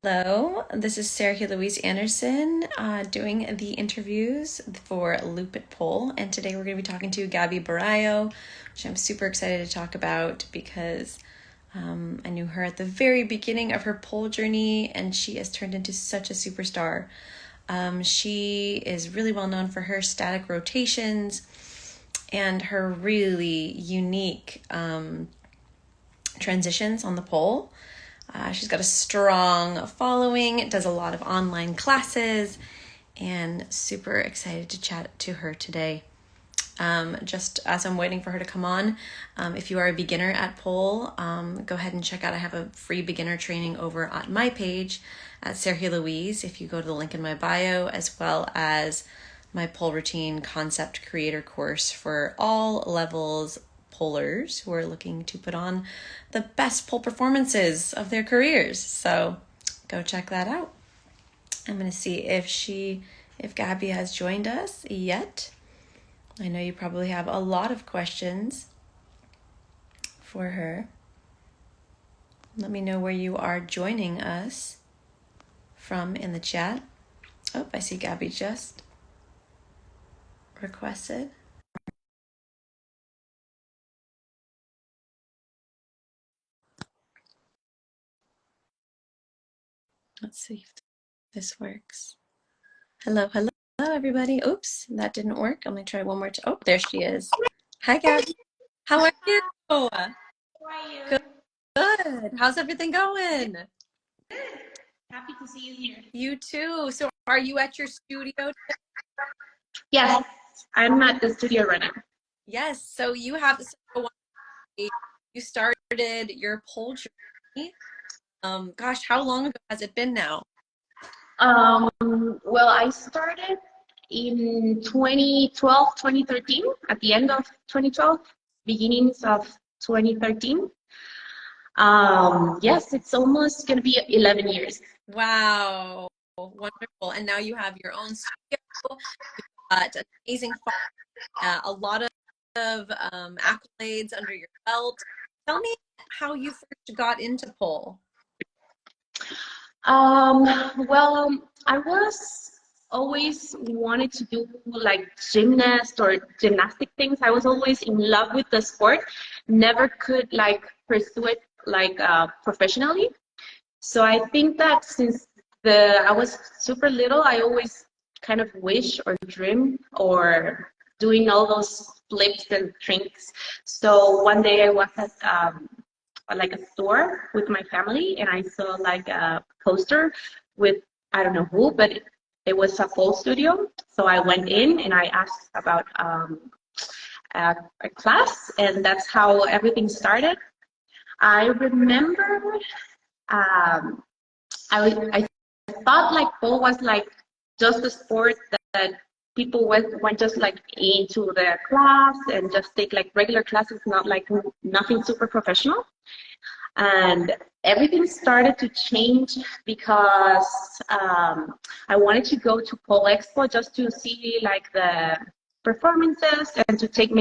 Hello, this is Segia Louise Anderson doing the interviews for LUPIT Poll, and today we're going to be talking to Gaby Borrayo, which I'm super excited to talk about because I knew her at the very beginning of her pole journey, and she has turned into such a superstar. She is really well known for her static rotations and her really unique transitions on the pole. She's got a strong following, does a lot of online classes, and super excited to chat to her today. Just as I'm waiting for her to come on, if you are a beginner at pole, go ahead and check out, I have a free beginner training over at my page at Segia Louise if you go to the link in my bio, as well as my pole routine concept creator course for all levels polers who are looking to put on the best pole performances of their careers. So go check that out. I'm going to see if Gaby has joined us yet. I know you probably have a lot of questions for her. Let me know where you are joining us from in the chat. Oh, I see Gaby just requested. Let's see if this works. Hello, everybody. Oops, that didn't work. Let me try one more time. Oh, there she is. Hi, Gaby. How are you? How are you? Good. How's everything going? Good. Happy to see you here. You too. So are you at your studio? Yes, I'm at the studio right now. Yes. So you have you started your pole journey. Gosh, how long ago has it been now? Well, I started in 2012, 2013, at the end of 2012, beginnings of 2013. Yes, it's almost going to be 11 years. Wow. Wonderful. And now you have your own studio. You've got an amazing a lot of accolades under your belt. Tell me how you first got into pole. Well, I was always wanted to do like gymnast or gymnastic things. I was always in love with the sport, never could like pursue it like professionally. So I think that since I was super little, I always kind of wish or dream or doing all those flips and tricks. So one day I was at like a store with my family, and I saw like a poster with I don't know who, but it was a pole studio. So I went in and I asked about a class, and that's how everything started. I remember I thought like pole was like just a sport that people went just like into the class and just take like regular classes, not like nothing super professional. And everything started to change because I wanted to go to Pole Expo just to see like the performances and to take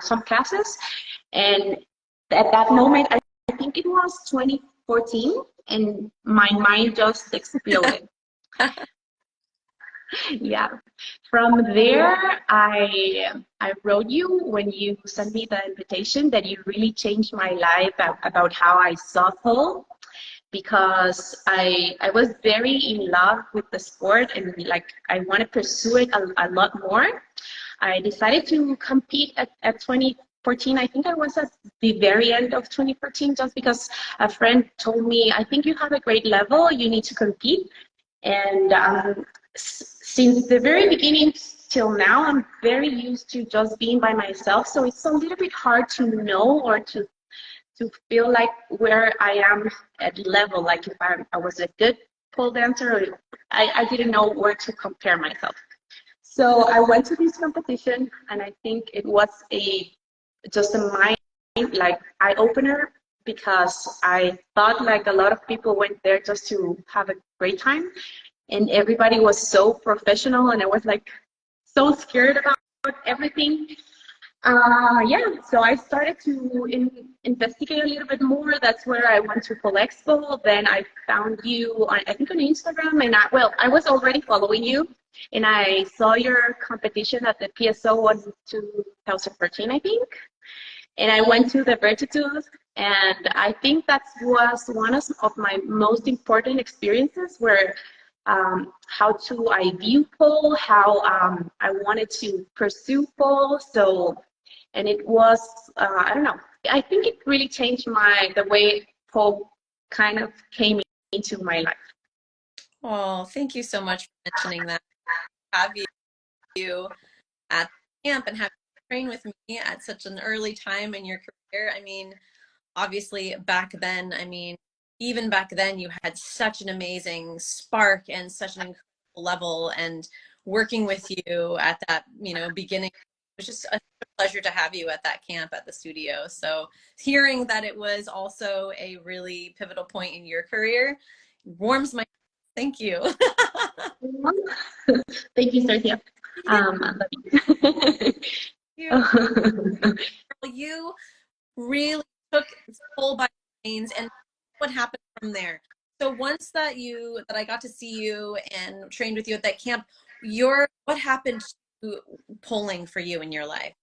some classes. And at that moment, I think it was 2014, and my mind just exploded. Yeah. From there, I wrote you when you sent me the invitation that you really changed my life about how I saw pole, because I was very in love with the sport and like I want to pursue it a lot more. I decided to compete at 2014. I think I was at the very end of 2014 just because a friend told me, I think you have a great level, you need to compete. And since the very beginning till now, I'm very used to just being by myself. So it's a little bit hard to know or to feel like where I am at level. Like if I was a good pole dancer, I didn't know where to compare myself. So I went to this competition, and I think it was just a mind like eye opener, because I thought like a lot of people went there just to have a great time, and everybody was so professional, and I was like so scared about everything. Yeah, so I started to investigate a little bit more. That's where I went to Full Expo. Then I found you on, I think, on Instagram, and I was already following you, and I saw your competition at the PSO was 2014, I think, and I went to the Vertitude, and I think that was one of my most important experiences where how to I view pole, how I wanted to pursue pole. So and it was I don't know. I think it really changed the way pole kind of came into my life. Oh, thank you so much for mentioning that. Have you at camp and have you train with me at such an early time in your career. I mean, obviously back then, I mean, even back then you had such an amazing spark and such an incredible level, and working with you at that, beginning, it was just a pleasure to have you at that camp at the studio. So hearing that it was also a really pivotal point in your career warms my thank you. Thank you, Sergia. Yeah, I love you. you. You really took full by the reins, and what happened from there. So once that I got to see you and trained with you at that camp, what happened to polling for you in your life?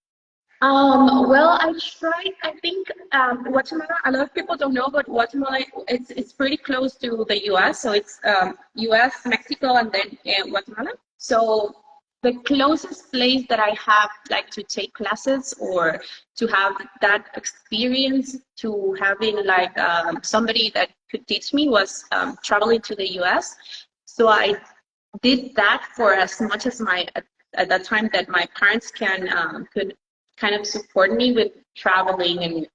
Well, I tried. I think Guatemala. A lot of people don't know, but Guatemala it's pretty close to the U.S. So it's U.S., Mexico, and then Guatemala. So the closest place that I have like to take classes or to have that experience to having like somebody that could teach me was traveling to the U.S. So I did that for as much as my at that time that my parents could kind of support me with traveling and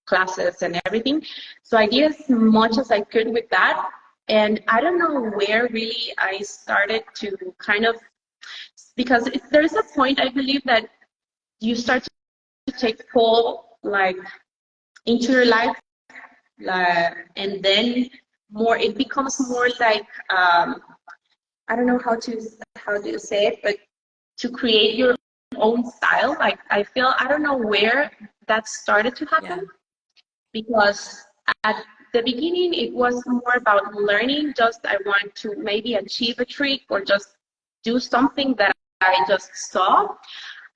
classes and everything. So I did as much as I could with that. And I don't know where really I started to kind of, because there's a point I believe that you start to take pull like into your life, and then more it becomes more like I don't know how to say it, but to create your own style. Like I feel I don't know where that started to Yeah. happen because at the beginning it was more about learning. Just I want to maybe achieve a trick or just do something that I just saw.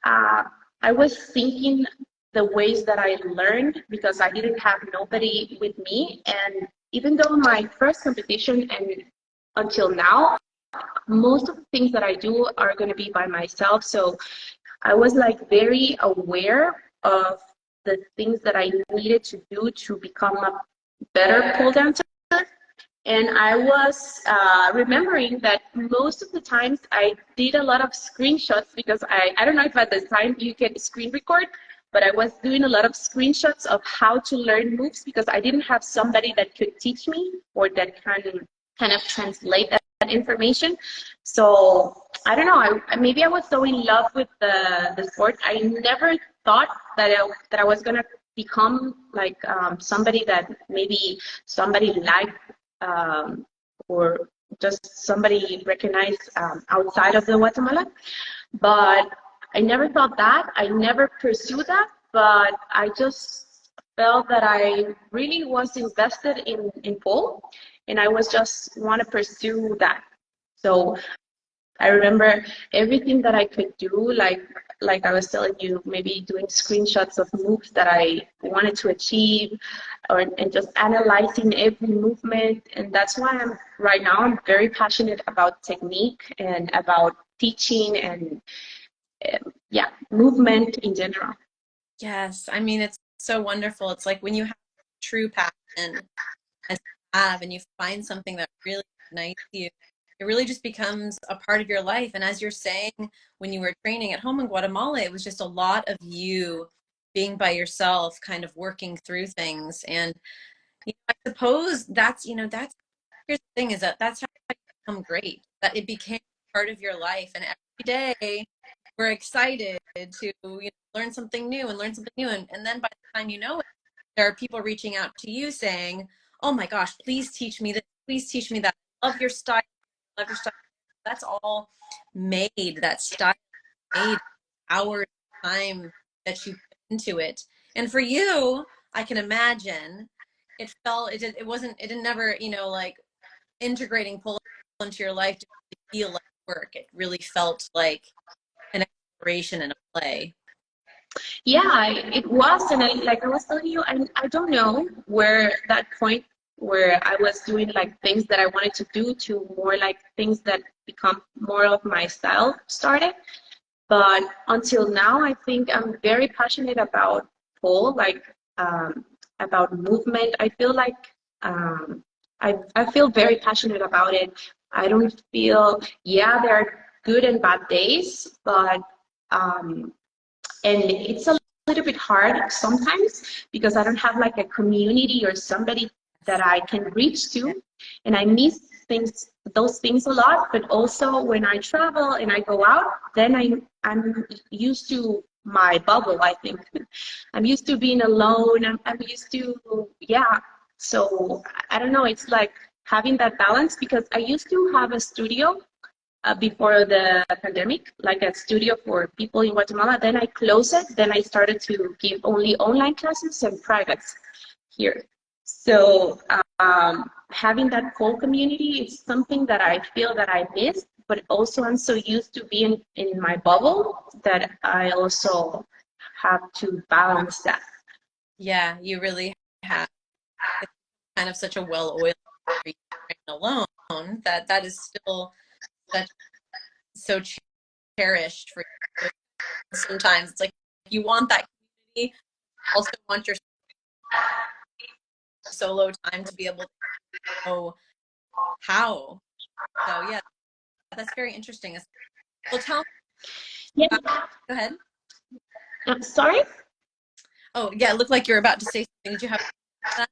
Uh, I was thinking the ways that I learned because I didn't have nobody with me. And even though my first competition and until now, most of the things that I do are going to be by myself. So I was like very aware of the things that I needed to do to become a better pole dancer. And I was remembering that most of the times I did a lot of screenshots because I don't know if at the time you can screen record, but I was doing a lot of screenshots of how to learn moves because I didn't have somebody that could teach me or that can kind of translate that information. So I don't know. Maybe I was so in love with the sport. I never thought that I was gonna become like somebody that maybe somebody liked or just somebody recognized outside of the Guatemala. But I never thought that. I never pursued that. But I just felt that I really was invested in pole, and I was just want to pursue that. So I remember everything that I could do, like I was telling you, maybe doing screenshots of moves that I wanted to achieve, and just analyzing every movement. And that's why right now I'm very passionate about technique and about teaching and yeah, movement in general. Yes. I mean, it's so wonderful. It's like when you have true passion as you have and you find something that really ignites you, it really just becomes a part of your life. And as you're saying, when you were training at home in Guatemala, it was just a lot of you being by yourself, kind of working through things. And I suppose that's here's the thing is that that's how you become great, that it became part of your life. And every day we're excited to learn something new and learn something new. And then by the time you know it, there are people reaching out to you saying, oh my gosh, please teach me this, please teach me that. I love your style. I love your style. That's all made, that style made hours of time that you put into it. And for you, I can imagine it didn't never, like integrating pole into your life to feel like work. It really felt like an exploration and a play. Yeah, it was, and like I was telling you, I don't know where that point where I was doing like things that I wanted to do to more like things that become more of my style started. But until now, I think I'm very passionate about pole, like about movement. I feel like I feel very passionate about it. I don't feel, yeah, there are good and bad days, but um, and it's a little bit hard sometimes because I don't have like a community or somebody that I can reach to, and I miss those things a lot. But also when I travel and I go out, then I'm used to my bubble. I think I'm used to being alone. I'm used to, yeah. So I don't know. It's like having that balance because I used to have a studio before the pandemic, like a studio for people in Guatemala. Then I closed it. Then I started to give only online classes and privates here. So having that whole community is something that I feel that I missed, but also I'm so used to being in my bubble that I also have to balance that. Yeah, you really have. It's kind of such a well-oiled alone that is still such so cherished for you. Sometimes it's like you want that community, also want your solo time to be able to know how. So yeah, that's very interesting. Well, tell me Yeah. go ahead. Sorry? Oh yeah, it looked like you're about to say something. Did you have that?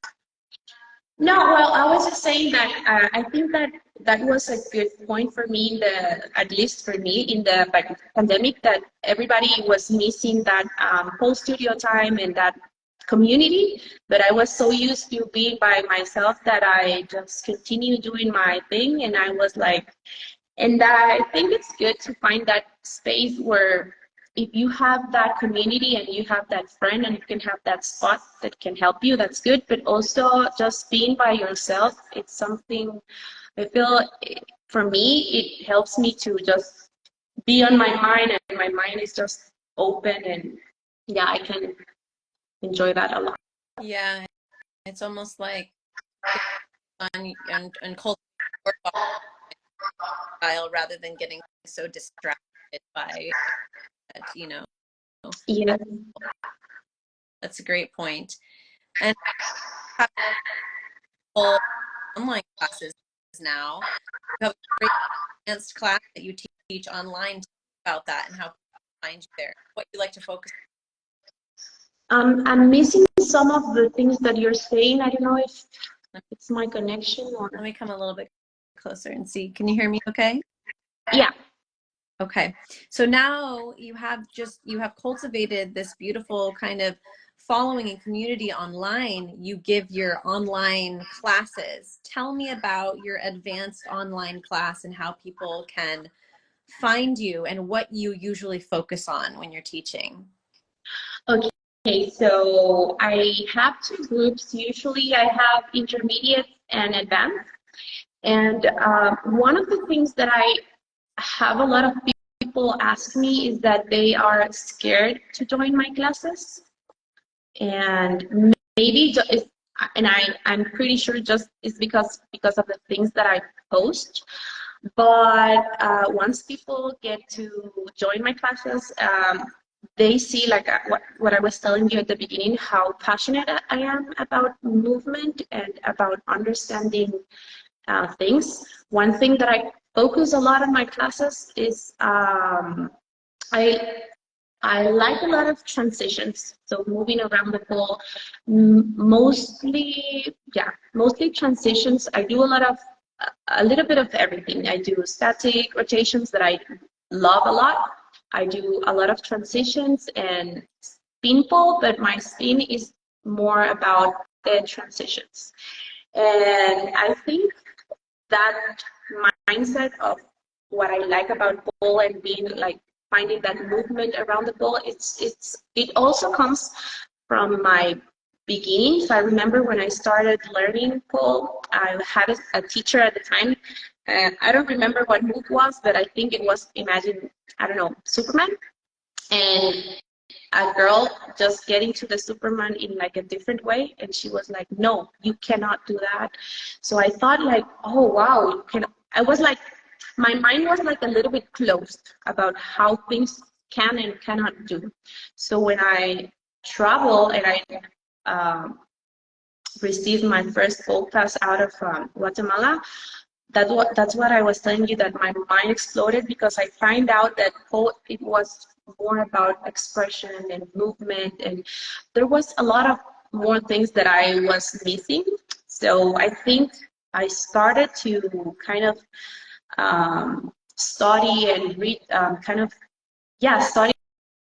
No, well, I was just saying that I think that that was a good point for me, at least for me, in the pandemic, that everybody was missing that whole studio time and that community. But I was so used to being by myself that I just continued doing my thing, and I was like, and I think it's good to find that space where if you have that community and you have that friend and you can have that spot that can help you, that's good. But also just being by yourself, it's something I feel for me, it helps me to just be on my mind and my mind is just open and yeah, I can enjoy that a lot. Yeah, it's almost like on culture style rather than getting so distracted by it, Yeah. That's a great point. And have full online classes now. You have a great advanced class that you teach online about that and how people find you there. What you like to focus I'm missing some of the things that you're saying. I don't know if on. it's my connection or Let me come a little bit closer and see. Can you hear me okay? yeah. Okay. So now you have cultivated this beautiful kind of following and community online. You give your online classes. Tell me about your advanced online class and how people can find you and what you usually focus on when you're teaching. Okay, so I have two groups. Usually I have intermediate and advanced. And one of the things that I have a lot of people ask me is that they are scared to join my classes. And maybe and I'm pretty sure just it's because of the things that I post. But once people get to join my classes, they see like what I was telling you at the beginning, how passionate I am about movement and about understanding things. One thing that I focus a lot in my classes is I I like a lot of transitions, so moving around the pool, mostly, yeah, mostly transitions. I do a little bit of everything. I do static rotations that I love a lot. I do a lot of transitions and spin pole, but my spin is more about the transitions. And I think that mindset of what I like about pole and being like finding that movement around the pole. It also comes from my beginning. So I remember when I started learning pole, I had a teacher at the time. I don't remember what move was, but I think it was, imagine, I don't know, Superman. And a girl just getting to the Superman in like a different way, and she was like, no, you cannot do that. So I thought like, oh wow, you can. I was like, my mind was like a little bit closed about how things can and cannot do. So when I travel and I received my first pole class out of Guatemala, that's what I was telling you, that my mind exploded, because I find out that it was more about expression and movement, and there was a lot of more things that I was missing. So I think I started to kind of study and read, study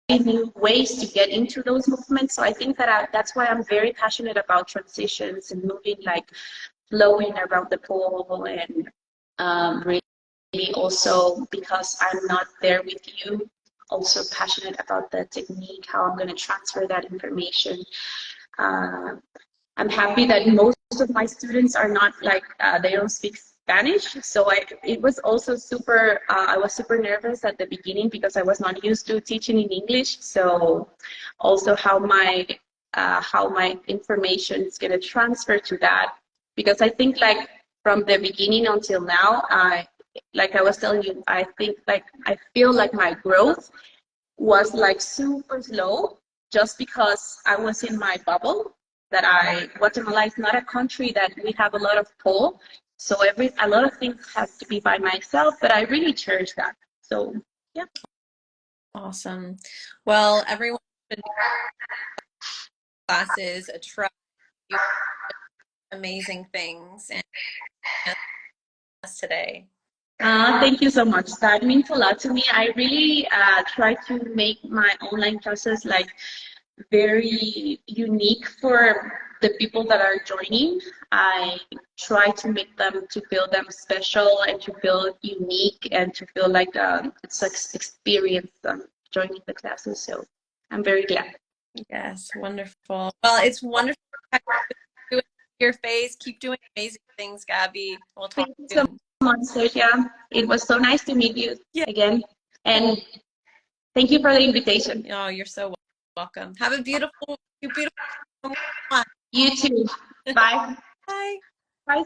new ways to get into those movements. So I think that that's why I'm very passionate about transitions and moving, like flowing around the pole, and really also, because I'm not there with you, also passionate about the technique, how I'm going to transfer that information. I'm happy that most of my students are not like, they don't speak Spanish. So it was also super, I was super nervous at the beginning because I was not used to teaching in English. So also how my information is going to transfer to that. Because I think like from the beginning until now, like I was telling you, I feel like my growth was like super slow, just because I was in my bubble. Guatemala is not a country that we have a lot of pull, so a lot of things has to be by myself, but I really cherish that. So yeah. Awesome. Well, everyone should classes, a try, amazing things, and today. Thank you so much. That means a lot to me. I really try to make my online classes like very unique for the people that are joining. I try to make them, to feel them special and to feel unique and to feel like it's like experience joining the classes. So I'm very glad. Yes, wonderful. Well, it's wonderful to do your face. Keep doing amazing things, Gaby. We'll talk Thank you so soon. much, Sergia. It was so nice to meet you Yeah. again. And thank you for the invitation. Oh, you're so welcome. Have a beautiful. You too. Bye. Bye. Bye.